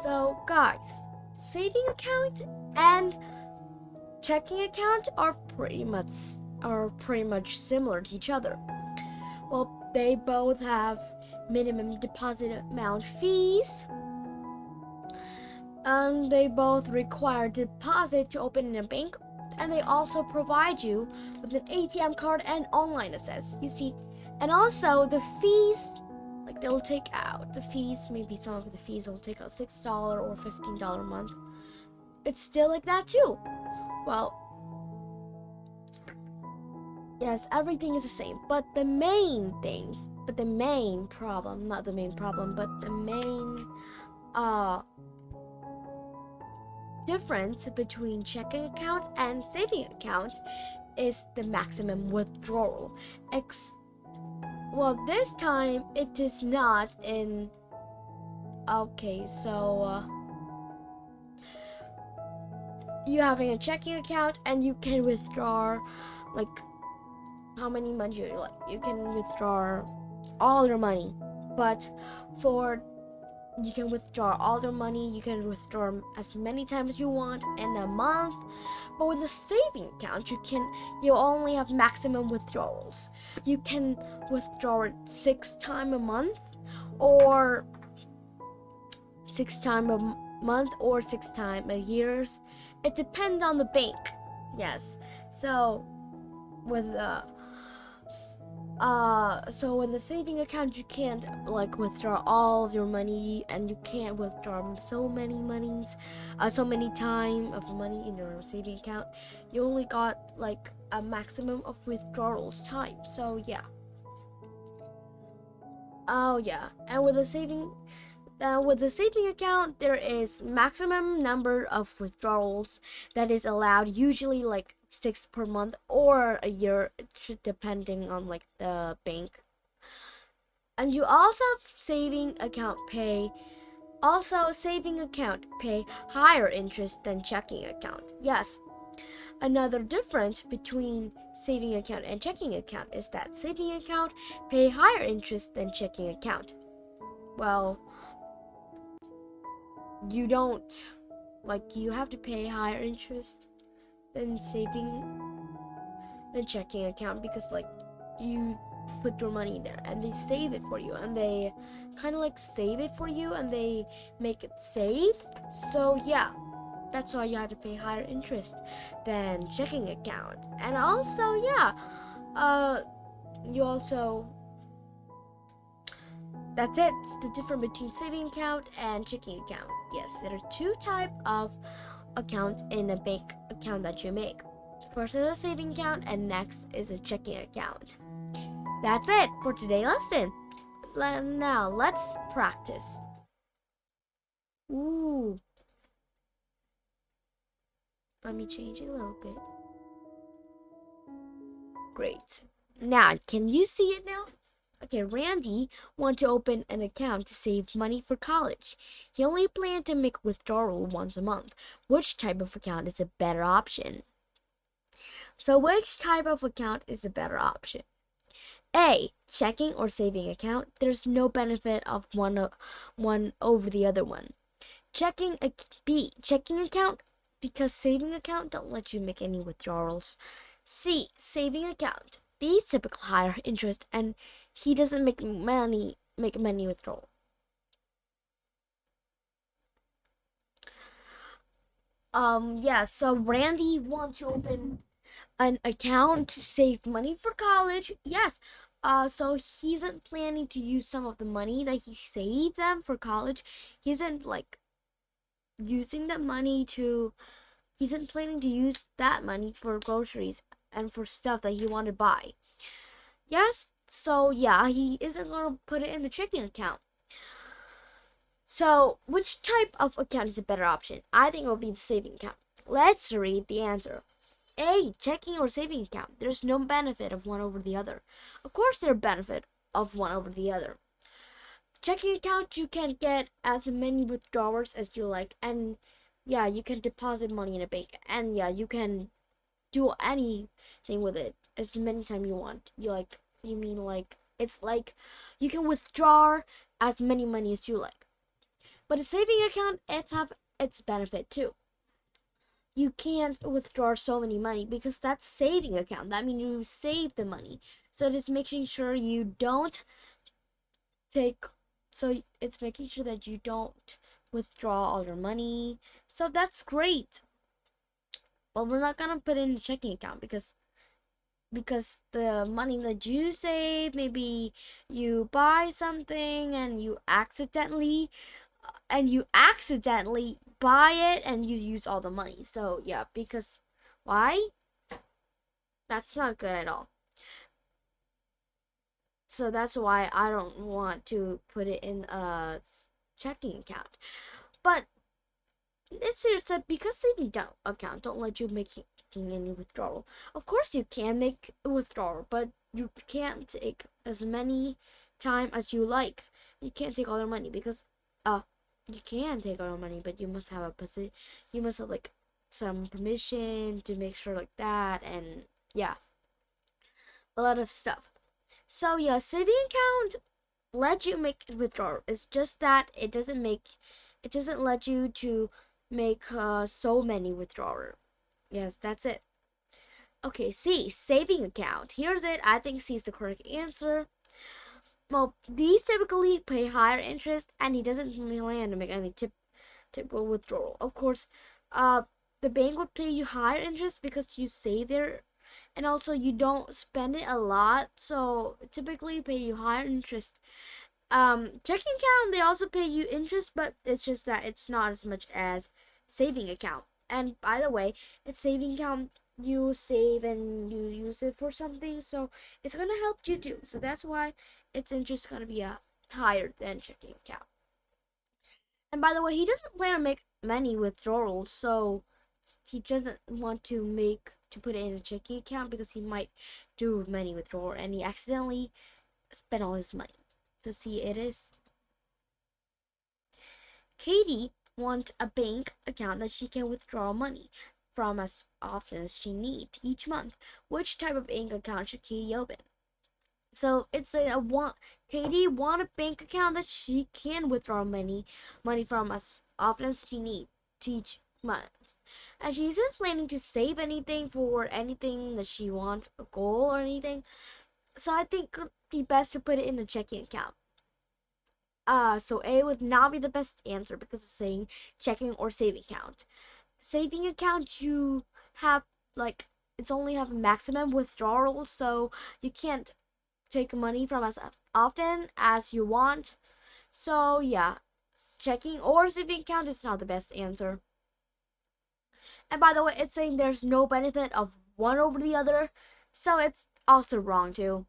So guys, saving account and checking account are pretty much similar to each other. Well, they both have minimum deposit amount fees, and they both require deposit to open in a bank, and they also provide you with an ATM card and online access. You see, and also the fees, like they'll take out the fees. Maybe some of the fees will take out $6 or $15 a month. It's still like that too. Well, yes, everything is the same, but the main problem, not the main problem, but the main difference between checking account and saving account is the maximum withdrawal. Well, this time it is not in. Okay, so you having a checking account and you can withdraw like how many money you like. You can withdraw all your money, but you can withdraw all your money. You can withdraw as many times as you want in a month. But with a saving account, you only have maximum withdrawals. You can withdraw it 6 times a month, or 6 times a month, or 6 times a year. It depends on the bank. Yes. So with the saving account, you can't like withdraw all of your money, and you can't withdraw so many time of money in your saving account. You only got like a maximum of withdrawals time. So yeah. Oh yeah, and with the saving account, there is maximum number of withdrawals that is allowed, usually like 6 per month or a year, depending on like the bank. And you also have saving account pay higher interest than checking account. Yes. Another difference between saving account and checking account is that saving account pay higher interest than checking account. Well, you have to pay higher interest than checking account, because like you put your money in there and they save it for you, and they kind of like save it for you and they make it safe. So yeah, that's why you have to pay higher interest than checking account. And also that's it. It's the difference between saving account and checking account. Yes, there are 2 types of accounts in a bank account that you make. First is a saving account, and next is a checking account. That's it for today's lesson. Now let's practice. Ooh. Let me change it a little bit. Great. Now, can you see it now? Okay, Randy wants to open an account to save money for college. He only planned to make withdrawal once a month. Which type of account is a better option? So which type of account is a better option? A, checking or saving account. There's no benefit of one over the other one. B, checking account, because saving account don't let you make any withdrawals. C, saving account. These typically higher interest, and he doesn't make many withdrawal. So Randy wants to open an account to save money for college. Yes. So he isn't planning to use some of the money that he saved them for college. He isn't like using that money to. He isn't planning to use that money for groceries and for stuff that he wanted to buy. Yes. So yeah, he isn't gonna put it in the checking account. So which type of account is a better option? I think it will be the saving account. Let's read the answer. A, checking or saving account. There's no benefit of one over the other. Of course there's benefit of one over the other. Checking account, you can get as many withdrawals as you like, and yeah, you can deposit money in a bank, and yeah, you can do anything with it as many times you want. It's like you can withdraw as many money as you like. But a saving account, it's have its benefit too. You can't withdraw so many money because that's saving account. That means you save the money. So it is making sure you don't take so it's making sure that you don't withdraw all your money. So that's great. But we're not gonna put it in a checking account because the money that you save, maybe you buy something and you accidentally buy it and you use all the money. So yeah, because why? That's not good at all. So that's why I don't want to put it in a checking account. But it's serious that because saving account don't let you make any withdrawal. Of course you can make a withdrawal, but you can't take as many time as you like. You can't take all their money because you can take all your money, but you must have you must have like some permission to make sure like that, and yeah, a lot of stuff. So yeah, saving account let you make withdrawal. It's just that it doesn't let you to make so many withdrawal. Yes, that's it. Okay, C, saving account. Here's it. I think C is the correct answer. Well, these typically pay higher interest, and he doesn't plan to make any typical withdrawal. Of course, the bank would pay you higher interest because you save there, and also you don't spend it a lot, so typically pay you higher interest. Checking account, they also pay you interest, but it's just that it's not as much as saving account. And by the way, it's saving account, you save and you use it for something, so it's gonna help you too. So that's why its interest gonna be higher than checking account. And by the way, he doesn't plan to make many withdrawals, so he doesn't want to put it in a checking account because he might do many withdrawals and he accidentally spend all his money. So see, it is. Katie wants a bank account that she can withdraw money from as often as she needs each month. Which type of bank account should Katie open? So it's Katie want a bank account that she can withdraw money from as often as she needs each month. And she isn't planning to save anything for anything that she wants, a goal or anything. So I think it would be best to put it in a checking account. So A would not be the best answer because it's saying checking or saving account. Saving account, you have it's only have a maximum withdrawal, so you can't take money from as often as you want. So yeah, checking or saving account is not the best answer. And by the way, it's saying there's no benefit of one over the other, so it's also wrong too.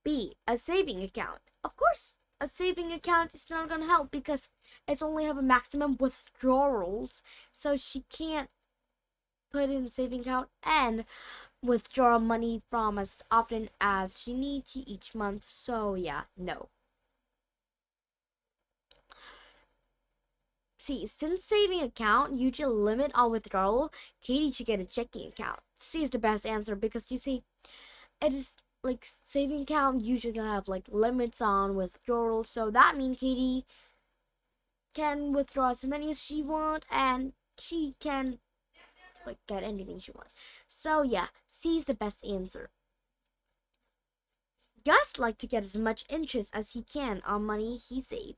B, a saving account. Of course, a saving account is not going to help because it's only have a maximum withdrawals, so she can't put in a saving account and withdraw money from as often as she needs each month. So yeah, no. C, since saving account usually limit on withdrawal, Katie should get a checking account. C is the best answer because you see, it is saving account usually have limits on withdrawal, so that means Katie can withdraw as many as she wants and she can get anything she wants. So yeah, C is the best answer. Gus likes to get as much interest as he can on money he saves.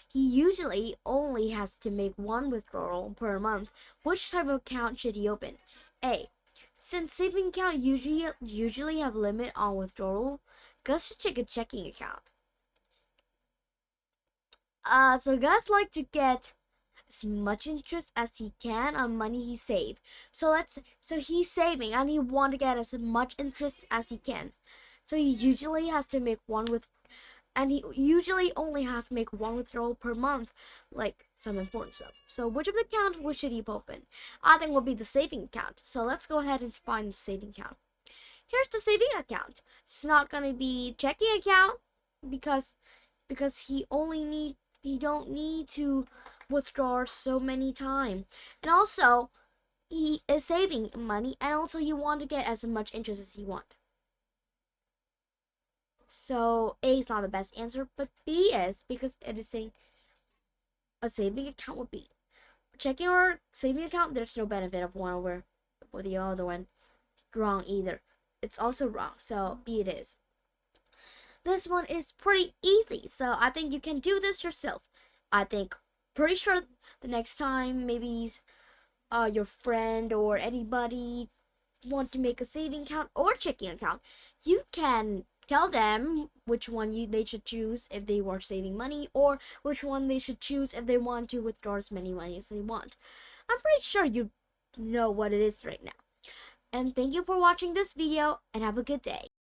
He usually only has to make one withdrawal per month. Which type of account should he open? A, since saving account usually have limit on withdrawal, Gus should check a checking account. So Gus like to get as much interest as he can on money he save. So he's saving and he want to get as much interest as he can. So he usually has to make and he usually only has to make one withdrawal per month, some important stuff. So which of the account should he open? I think will be the saving account. So let's go ahead and find the saving account. Here's the saving account. It's not gonna be checking account because he don't need to withdraw so many times, and also he is saving money, and also he want to get as much interest as he want. So A is not the best answer, but B is because it is saying a saving account would be. Checking or saving account, there's no benefit of one over the other one. Wrong either. It's also wrong, so B it is. This one is pretty easy, so I think you can do this yourself. I think, pretty sure the next time maybe your friend or anybody want to make a saving account or checking account, you can tell them which one they should choose if they were saving money, or which one they should choose if they want to withdraw as many money as they want. I'm pretty sure you know what it is right now. And thank you for watching this video, and have a good day.